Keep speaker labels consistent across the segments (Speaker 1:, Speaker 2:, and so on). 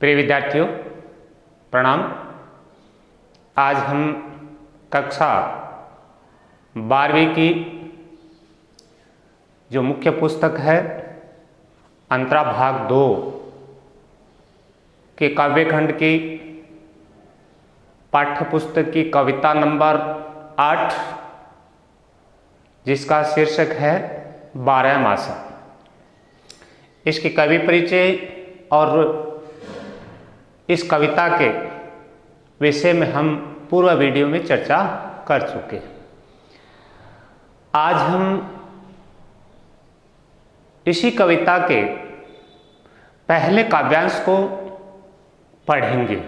Speaker 1: प्रिय विद्यार्थियों, प्रणाम। आज हम कक्षा 12वीं की जो मुख्य पुस्तक है अंतरा भाग 2 के काव्यखंड की पाठ्य पुस्तक की कविता नंबर 8 जिसका शीर्षक है 12 मासा, इसके कवि परिचय और इस कविता के विषय में हम पूर्व वीडियो में चर्चा कर चुके हैं। आज हम इसी कविता के पहले काव्यांश को पढ़ेंगे।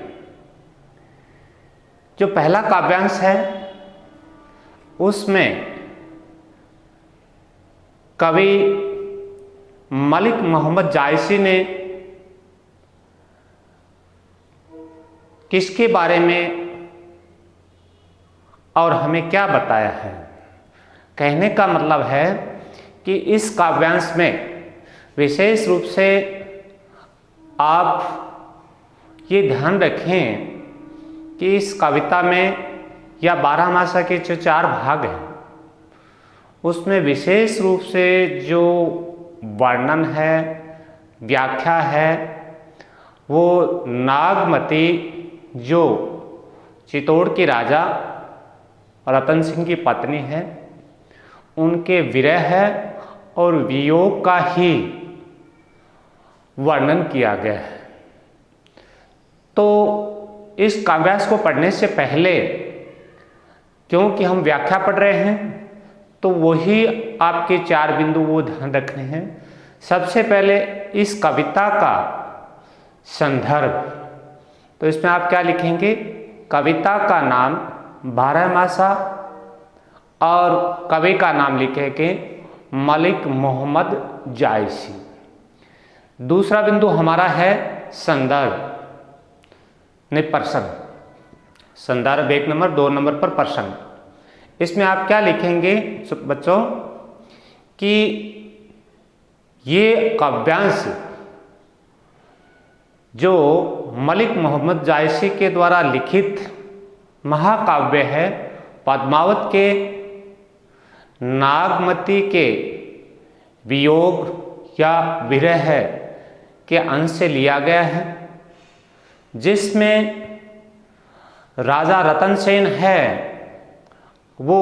Speaker 1: जो पहला काव्यांश है उसमें कवि मलिक मोहम्मद जायसी ने किसके बारे में और हमें क्या बताया है। कहने का मतलब है कि इस काव्यांश में विशेष रूप से आप ये ध्यान रखें कि इस कविता में या 12 मासा के जो 4 भाग हैं उसमें विशेष रूप से जो वर्णन है, व्याख्या है, वो नागमती जो चित्तौड़ के राजा रतन सिंह की पत्नी है उनके विरह है और वियोग का ही वर्णन किया गया है। तो इस काव्यांश को पढ़ने से पहले क्योंकि हम व्याख्या पढ़ रहे हैं तो वही आपके 4 बिंदु वो ध्यान रखने हैं। सबसे पहले इस कविता का संदर्भ, तो इसमें आप क्या लिखेंगे? कविता का नाम 12 मासा और कवि का नाम लिखेंगे मलिक मोहम्मद जायसी। दूसरा बिंदु हमारा है संदर्भ, नहीं प्रसंग। संदर्भ 1 नंबर, 2 नंबर पर प्रसंग। इसमें आप क्या लिखेंगे बच्चों कि ये काव्यांश जो मलिक मोहम्मद जायसी के द्वारा लिखित महाकाव्य है, पद्मावत के नागमती के वियोग या विरह के अंश से लिया गया है, जिसमें राजा रतन सेन है वो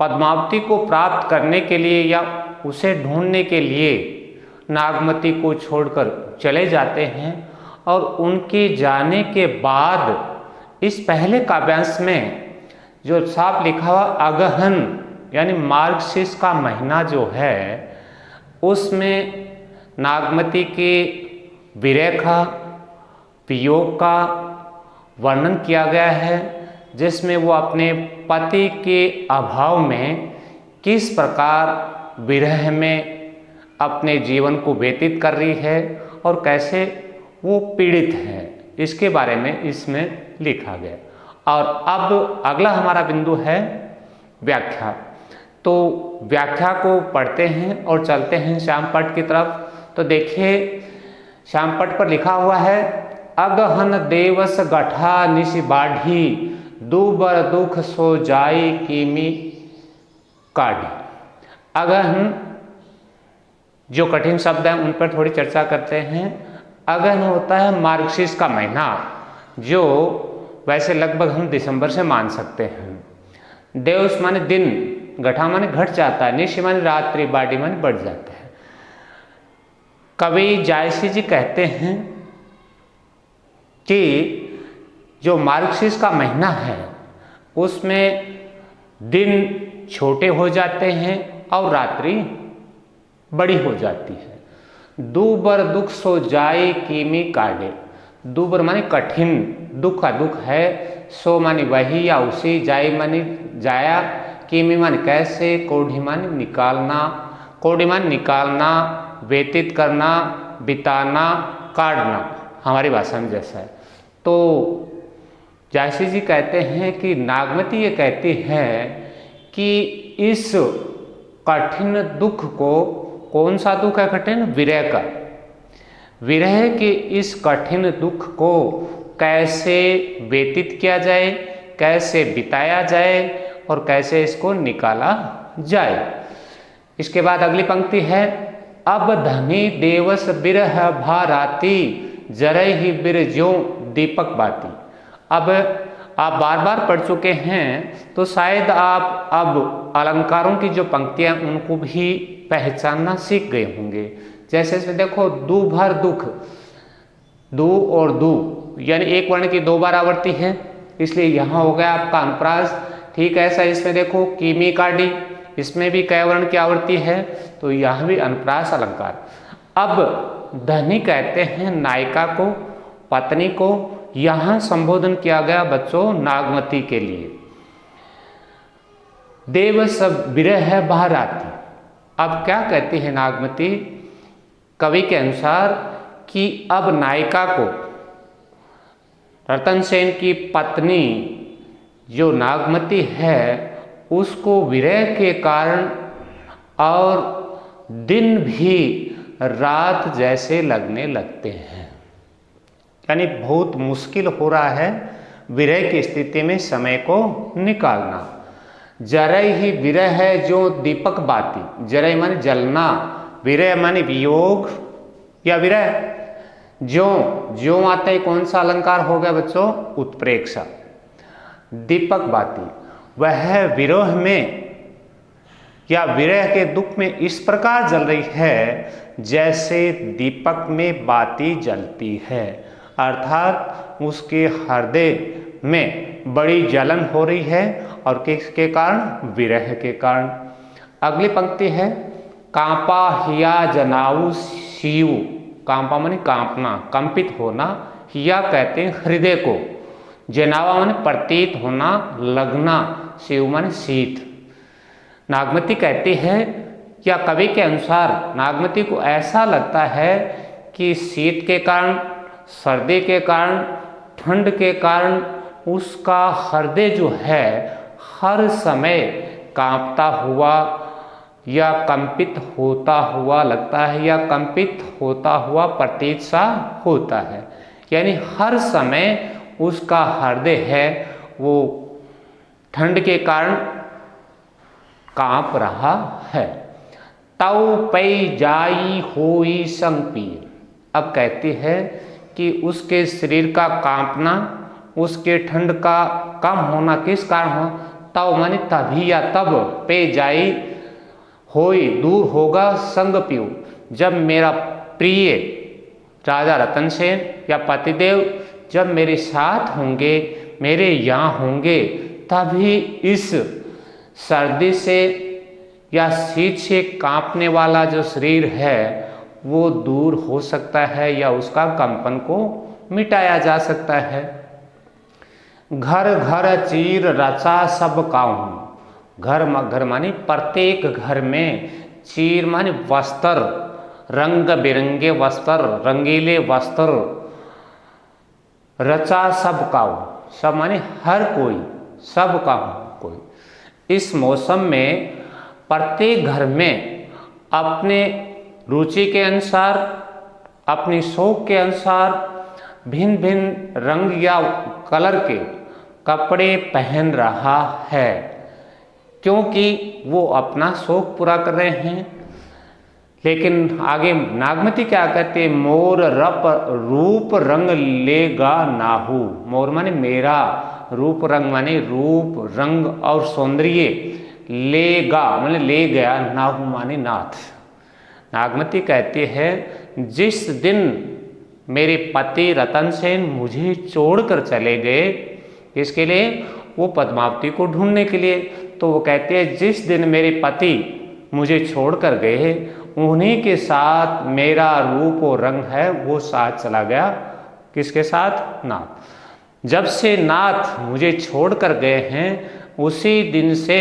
Speaker 1: पद्मावती को प्राप्त करने के लिए या उसे ढूंढने के लिए नागमती को छोड़कर चले जाते हैं और उनके जाने के बाद इस पहले काव्यांश में जो साफ लिखा हुआ अगहन यानी मार्गशीर्ष का महीना जो है उसमें नागमती के विरह का, वियोग का वर्णन किया गया है, जिसमें वो अपने पति के अभाव में किस प्रकार विरह में अपने जीवन को व्यतीत कर रही है और कैसे वो पीड़ित है, इसके बारे में इसमें लिखा गया। और अब अगला हमारा बिंदु है व्याख्या। तो व्याख्या को पढ़ते हैं और चलते हैं श्यामपट्ट की तरफ। तो देखिए श्यामपट्ट पर लिखा हुआ है अगहन देवस गठा निश बाढ़ी दूबर दुख सो जाई कीमी काढ़ी। अगहन जो कठिन शब्द हैं उन पर थोड़ी चर्चा करते हैं। अगहन होता है मार्गशीर्ष का महीना, जो वैसे लगभग हम दिसंबर से मान सकते हैं। देवस माने दिन, गठा माने घट जाता है, निश माने रात्रि, बाड़ी माने बढ़ जाता है। कवि जायसी जी कहते हैं कि जो मार्गशीर्ष का महीना है उसमें दिन छोटे हो जाते हैं और रात्रि बड़ी हो जाती है। दूबर दुख सो जाए कीमी काढ़े। दूबर माने कठिन, दुख का दुख है, सो माने वही या उसी, जाए माने जाया, कीमी माने कैसे, कोढ़ी माने निकालना, कोढ़ी माने निकालना, व्यतीत करना, बिताना, काढ़ना, हमारी भाषा में जैसा है। तो जायसी जी कहते हैं कि नागमती ये कहती है कि इस कठिन दुख को, कौन सा दुख है कठिन? विरह का। विरह के इस कठिन दुख को कैसे व्यतीत किया जाए, कैसे बिताया जाए और कैसे इसको निकाला जाए। इसके बाद अगली पंक्ति है, अब धनी देवस बिरह भाराती जरय ही बिरज्यों दीपक बाती। अब आप बार बार पढ़ चुके हैं तो शायद आप अब अलंकारों की जो पंक्तियां उनको भी पहचानना सीख गए होंगे। जैसे इसमें देखो, दू भर दुख, दू और दू यानी एक वर्ण की 2 बार आवर्ती है, इसलिए यहाँ हो गया आपका अनुप्रास। ठीक ऐसा इसमें देखो, कीमी काडी, इसमें भी कई वर्ण की आवर्ती है, तो यह भी अनुप्रास अलंकार। अब धनी कहते हैं नायिका को, पत्नी को, यहां संबोधन किया गया बच्चों नागमती के लिए। देव सब विरह भाराती। अब क्या कहती है नागमती कवि के अनुसार कि अब नायिका को, रतन सेन की पत्नी जो नागमती है, उसको विरह के कारण और दिन भी रात जैसे लगने लगते हैं, यानी बहुत मुश्किल हो रहा है विरह की स्थिति में समय को निकालना। जरय ही विरह है जो दीपक बाती। जरय माने जलना, विरह माने वियोग या विरह। ज्यों आता है कौन सा अलंकार हो गया बच्चों? उत्प्रेक्षा। दीपक बाती, वह विरह में या विरह के दुख में इस प्रकार जल रही है जैसे दीपक में बाती जलती है, अर्थात उसके हृदय में बड़ी जलन हो रही है। और किसके कारण? विरह के कारण। अगली पंक्ति है, कांपा हिया जनाऊ शिव। कांपा माने कांपना, कंपित होना। हिया कहते हैं हृदय को, जनावा माने प्रतीत होना, लगना, शिव माने शीत। नागमती कहती है, या कवि के अनुसार नागमती को ऐसा लगता है कि शीत के कारण, सर्दी के कारण, ठंड के कारण उसका हृदय जो है हर समय कांपता हुआ या कंपित होता हुआ लगता है, या कंपित होता हुआ प्रतीत सा होता है। यानी हर समय उसका हृदय है वो ठंड के कारण कांप रहा है। तौ पै जाई होई संपीर। अब कहती है कि उसके शरीर का कांपना, उसके ठंड का कम होना किस कारण हो? तव माने तभी या तब, पे जाई होई दूर होगा, संग पियो, जब मेरा प्रिय राजा रतन सेन या पतिदेव जब मेरे साथ होंगे, मेरे यहाँ होंगे, तभी इस सर्दी से या शीत से कांपने वाला जो शरीर है वो दूर हो सकता है या उसका कंपन को मिटाया जा सकता है। घर घर चीर रचा सब काहूं। घर माने प्रत्येक घर में, चीर माने वस्त्र, रंग बिरंगे वस्त्र, रंगीले वस्त्र, रचा सब काहूं, सब माने हर कोई, सब काहूं कोई। इस मौसम में प्रत्येक घर में अपने रुचि के अनुसार, अपनी शौक के अनुसार भिन्न भिन्न रंग या कलर के कपड़े पहन रहा है, क्योंकि वो अपना शौक पूरा कर रहे हैं। लेकिन आगे नागमती क्या कहते हैं? मोर रप रूप रंग लेगा नाहू। मोर माने मेरा, रूप रंग माने रूप रंग और सौंदर्य, लेगा माने ले गया, नाहू माने नाथ। नागमती कहती है जिस दिन मेरे पति रतन सेन मुझे छोड़कर चले गए, इसके लिए वो पद्मावती को ढूंढने के लिए, तो वो कहते हैं जिस दिन मेरे पति मुझे छोड़कर गए उन्हीं के साथ मेरा रूप और रंग है वो साथ चला गया। किसके साथ? नाथ। जब से नाथ मुझे छोड़कर गए हैं उसी दिन से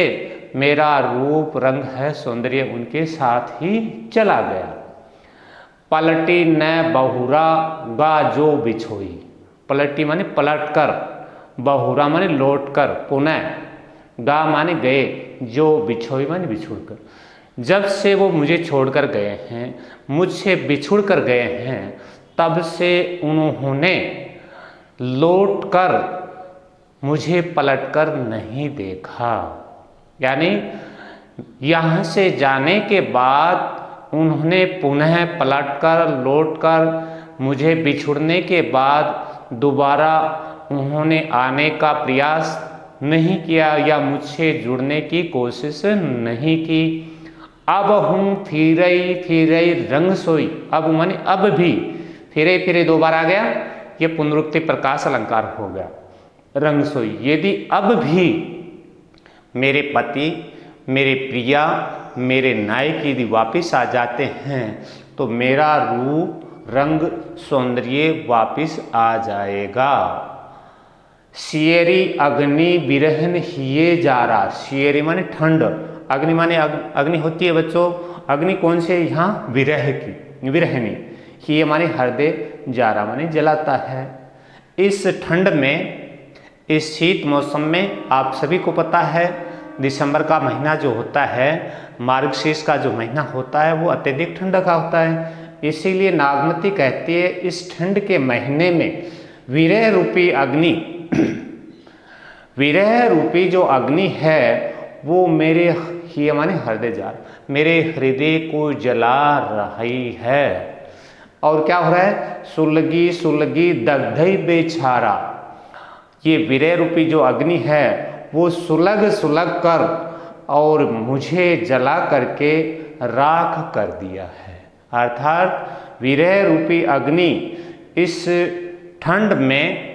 Speaker 1: मेरा रूप रंग है सौंदर्य उनके साथ ही चला गया। पलटी न बहुरा गा जो बिछोई। पलटी माने पलट कर, बहुरा माने लौट कर, पुनः, गा माने गए, जो बिछोई माने बिछुड़ कर। जब से वो मुझे छोड़कर गए हैं, मुझसे बिछुड़ कर गए हैं, तब से उन्होंने लौटकर मुझे पलटकर नहीं देखा। यानी यहाँ से जाने के बाद उन्होंने पुनः पलटकर लौटकर मुझे बिछुड़ने के बाद दोबारा उन्होंने आने का प्रयास नहीं किया या मुझसे जुड़ने की कोशिश नहीं की। अब हूँ फिरई फिरई रंग सोई, अब माने अब भी, फिरे फिरे दो बार आ गया, ये पुनरुक्ति प्रकाश अलंकार हो गया। रंग सोई, यदि अब भी मेरे पति, मेरे प्रिया, मेरे नायक यदि वापिस आ जाते हैं तो मेरा रूप, रंग, सौंदर्य वापिस आ जाएगा। सियरी अग्नि विरहन हिये जारा, सियरी माने ठंड, अग्नि माने अग्नि होती है बच्चों, अग्नि कौन से यहाँ विरह की, विरहनी, हिये माने हृदय, जारा माने जलाता है। इस ठंड में, इस शीत मौसम में आप सभी को पता है दिसंबर का महीना जो होता है, मार्गशीर्ष का जो महीना होता है वो अत्यधिक ठंड का होता है। इसीलिए नागमती कहती है इस ठंड के महीने में विरह रूपी अग्नि, विरह रूपी जो अग्नि है वो मेरे ही माने हृदय जार, मेरे हृदय को जला रही है। और क्या हो रहा है, सुलगी सुलगी दग्धई बेचारा, ये विरह रूपी जो अग्नि है वो सुलग सुलग कर और मुझे जला करके राख कर दिया है। अर्थात विरह रूपी अग्नि इस ठंड में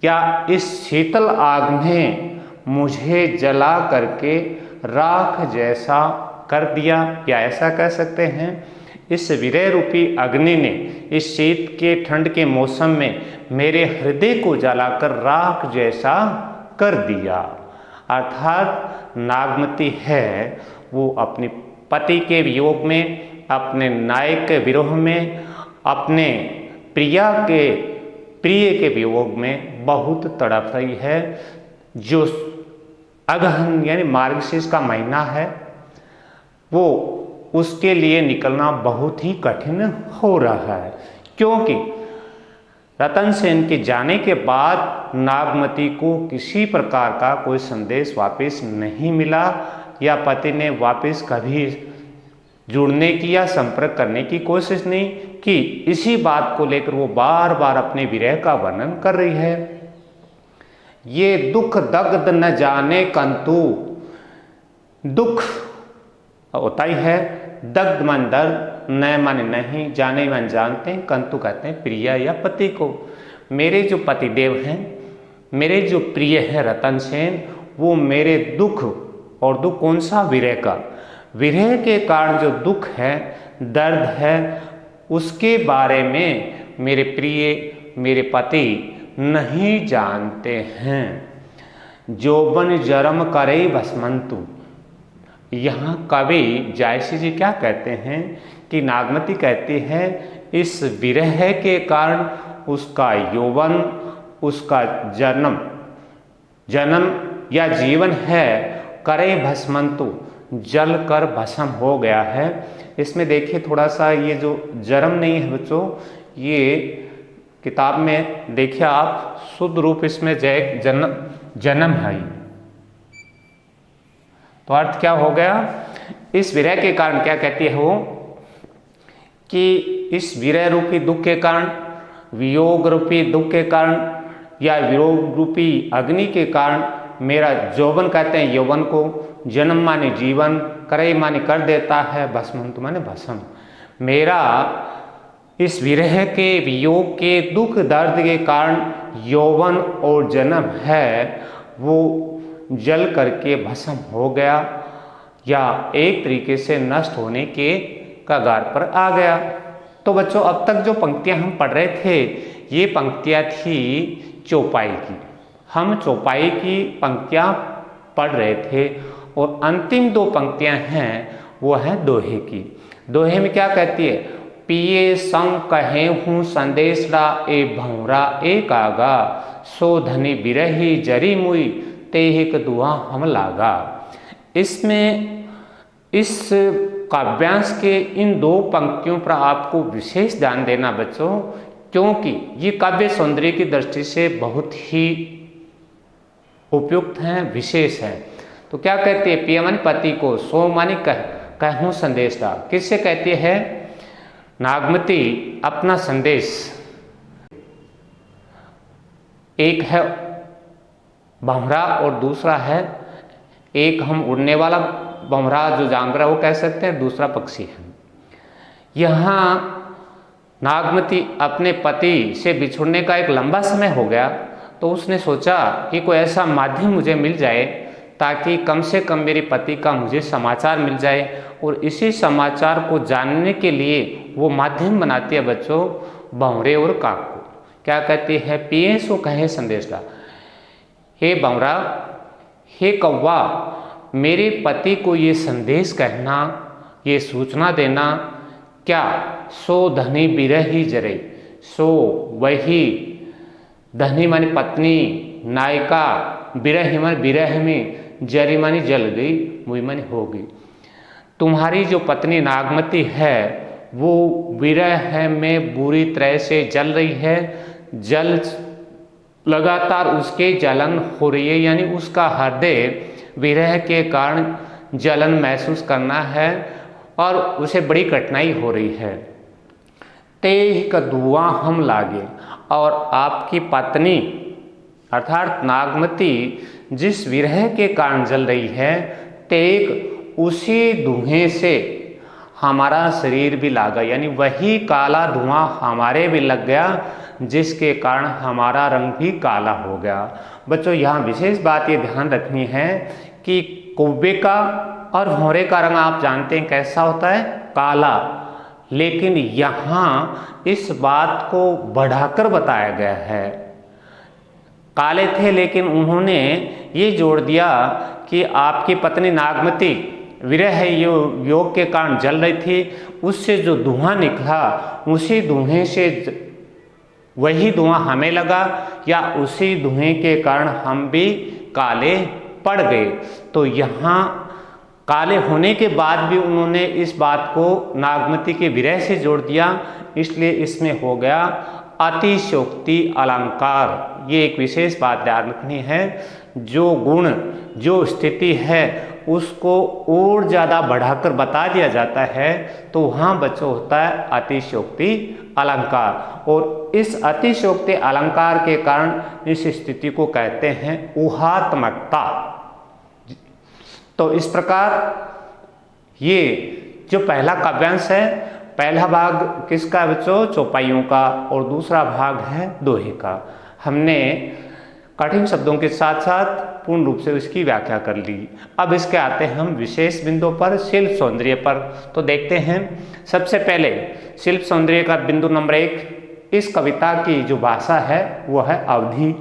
Speaker 1: या इस शीतल आग ने मुझे जला करके राख जैसा कर दिया, या ऐसा कह सकते हैं इस विरह रूपी अग्नि ने इस शीत के ठंड के मौसम में मेरे हृदय को जलाकर राख जैसा कर दिया। अर्थात नागमती है वो अपने पति के वियोग में, अपने नायक के विरोह में, अपने प्रिय के वियोग में बहुत तड़प रही है। जो अगहन यानी मार्गशीर्ष का महीना है वो उसके लिए निकलना बहुत ही कठिन हो रहा है, क्योंकि रतन सेन के जाने के बाद नागमती को किसी प्रकार का कोई संदेश वापस नहीं मिला या पति ने वापस कभी जुड़ने की या संपर्क करने की कोशिश नहीं की। इसी बात को लेकर वो बार बार अपने विरह का वर्णन कर रही है। ये दुख दग्ध न जाने कंतु, दुख होता ही है, दग्ध मन दर्द, न मन नहीं, जाने मन जानते हैं, कंतु कहते हैं प्रिया या पति को। मेरे जो पतिदेव हैं, मेरे जो प्रिय है रतन सेन, वो मेरे दुख, और दुख कौन सा, विरह का, विरह के कारण जो दुख है, दर्द है, उसके बारे में मेरे प्रिय, मेरे पति नहीं जानते हैं। जोबन जरम करे भस्मंतु, यहाँ कवि जायसी जी क्या कहते हैं कि नागमती कहती है इस विरह के कारण उसका यौवन, उसका जन्म या जीवन है, करे भस्मंतु, जल कर भस्म हो गया है। इसमें देखिए थोड़ा सा, ये जो जन्म नहीं है बच्चों, ये किताब में देखिए आप शुद्ध रूप इसमें जन्म है, तो अर्थ क्या हो गया, इस विरह के कारण क्या कहती है वो कि इस विरह रूपी दुख के कारण, वियोग रूपी दुख के कारण या वियोग रूपी अग्नि के कारण मेरा यौवन कहते हैं यौवन को, जन्म माने जीवन, करे माने कर देता है, भस्मंतु माने भस्म, मेरा इस विरह के वियोग के दुख दर्द के कारण यौवन और जन्म है वो जल करके भस्म हो गया या एक तरीके से नष्ट होने के कगार पर आ गया। तो बच्चों अब तक जो पंक्तियां हम पढ़ रहे थे ये पंक्तियां थी चौपाई की, हम चौपाई की पंक्तियां पढ़ रहे थे और अंतिम दो पंक्तियां हैं वो है दोहे की। दोहे में क्या कहती है, पिए संग कहे हूँ संदेशरा ए भौरा ए कागा, सो धनी बिरही जरी मुई ते एक दुआ हम लागा। इसमें इस काव्यांश के इन 2 पंक्तियों पर आपको विशेष ध्यान देना बच्चों, क्योंकि ये काव्य सौंदर्य की दृष्टि से बहुत ही उपयुक्त हैं, विशेष हैं। तो क्या कहती है, पिया मानी पति को, सो मानी कहूँ संदेश दा। किससे कहती है? नागमती अपना संदेश, एक है भंवरा और दूसरा है, एक हम उड़ने वाला भंवरा जो जानवर वो कह सकते हैं, दूसरा पक्षी है। यहाँ नागमती अपने पति से बिछुड़ने का एक लंबा समय हो गया, तो उसने सोचा कि कोई ऐसा माध्यम मुझे मिल जाए ताकि कम से कम मेरे पति का मुझे समाचार मिल जाए, और इसी समाचार को जानने के लिए वो माध्यम बनाती है बच्चों भंवरे और काक को। क्या कहती है? पिए सो कहे संदेश ला। हे भंवरा, हे कौवा, मेरे पति को ये संदेश कहना, ये सूचना देना, क्या सो धनी बिरही जरे, सो वही धनी मानी पत्नी, नायिका, बिरही मानी बिरह में, जरी मानी जल गई, मुई मानी हो गई। तुम्हारी जो पत्नी नागमती है वो विरह में बुरी तरह से जल रही है, जल लगातार उसके जलन हो रही है, यानी उसका हृदय विरह के कारण जलन महसूस करना है और उसे बड़ी कठिनाई हो रही है। तेह कदुआ हम लागे, और आपकी पत्नी अर्थात नागमती जिस विरह के कारण जल रही है, तेग उसी धुएं से हमारा शरीर भी लागा, यानी वही काला धुआं हमारे भी लग गया, जिसके कारण हमारा रंग भी काला हो गया। बच्चों यहाँ विशेष बात ये ध्यान रखनी है कि कौवे का और भंवरे का रंग आप जानते हैं कैसा होता है, काला, लेकिन यहाँ इस बात को बढ़ाकर बताया गया है। काले थे लेकिन उन्होंने ये जोड़ दिया कि आपकी पत्नी नागमती विरह योग के कारण जल रही थी, उससे जो धुआं निकला उसी धुएं से वही धुआं हमें लगा, या उसी धुएं के कारण हम भी काले पड़ गए। तो यहाँ काले होने के बाद भी उन्होंने इस बात को नागमती के विरह से जोड़ दिया, इसलिए इसमें हो गया अतिशयोक्ति अलंकार। ये एक विशेष बात ध्यान रखनी है, जो गुण जो स्थिति है उसको और ज़्यादा बढ़ाकर बता दिया जाता है तो वहाँ बच्चों होता है अतिशयोक्ति अलंकार, और इस अतिशयोक्ति अलंकार के कारण इस स्थिति को कहते हैं ऊहात्मकता। तो इस प्रकार ये जो पहला काव्यांश है, पहला भाग किसका बच्चों? चौपाइयों का, और दूसरा भाग है दोहे का। हमने कठिन शब्दों के साथ साथ पूर्ण रूप से इसकी व्याख्या कर ली। अब इसके आते हैं हम विशेष बिंदु पर, शिल्प सौंदर्य पर। तो देखते हैं सबसे पहले शिल्प सौंदर्य का बिंदु नंबर 1, इस कविता की जो भाषा है वो है अवधि।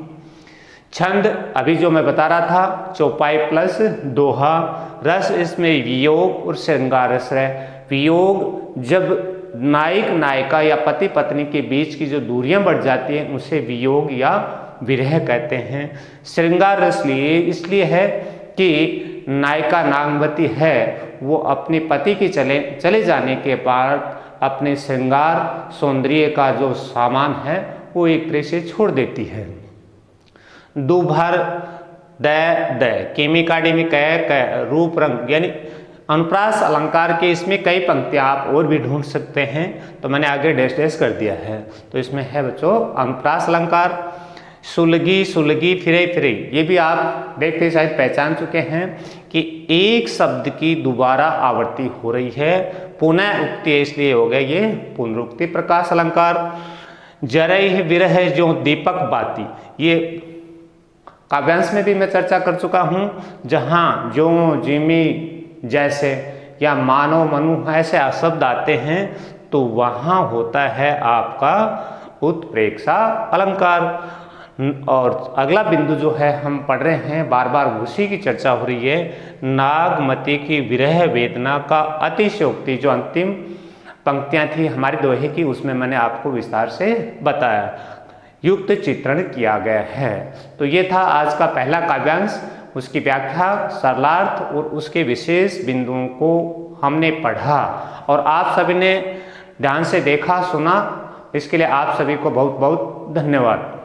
Speaker 1: छंद अभी जो मैं बता रहा था, चौपाई प्लस दोहा। रस इसमें वियोग और श्रृंगार रस है। वियोग जब नायक नायिका या पति पत्नी के बीच की जो दूरियां बढ़ जाती हैं उसे वियोग या विरह कहते हैं। श्रृंगार रस इसलिए है कि नायिका नागमती है वो अपने पति के चले जाने के बाद अपने श्रृंगार सौंदर्य का जो सामान है वो एक तरह से छोड़ देती है। दुभर द केमी काडी में क रूप रंग, यानी अनुप्रास अलंकार के इसमें कई पंक्तियां आप और भी ढूंढ सकते हैं, तो मैंने आगे डैश डैश कर दिया है। तो इसमें है बच्चों अनुप्रास अलंकार। सुलगी सुलगी फिरे फिरे, ये भी आप देखते शायद पहचान चुके हैं कि एक शब्द की दोबारा आवृत्ति हो रही है, पुनः उक्ति है इसलिए हो गया ये पुनरुक्ति प्रकाश अलंकार। जरह विरह जो दीपक बाती, ये काव्यांश में भी मैं चर्चा कर चुका हूँ, जहाँ जो जिमी जैसे या मानो मनु ऐसे शब्द आते हैं तो वहाँ होता है आपका उत्प्रेक्षा अलंकार। और अगला बिंदु जो है हम पढ़ रहे हैं, बार बार उसी की चर्चा हो रही है, नागमती की विरह वेदना का अतिशयोक्ति। जो अंतिम पंक्तियां थी हमारे दोहे की उसमें मैंने आपको विस्तार से बताया, युक्त चित्रण किया गया है। तो ये था आज का पहला काव्यांश, उसकी व्याख्या, सरलार्थ और उसके विशेष बिंदुओं को हमने पढ़ा और आप सभी ने ध्यान से देखा सुना, इसके लिए आप सभी को बहुत बहुत धन्यवाद।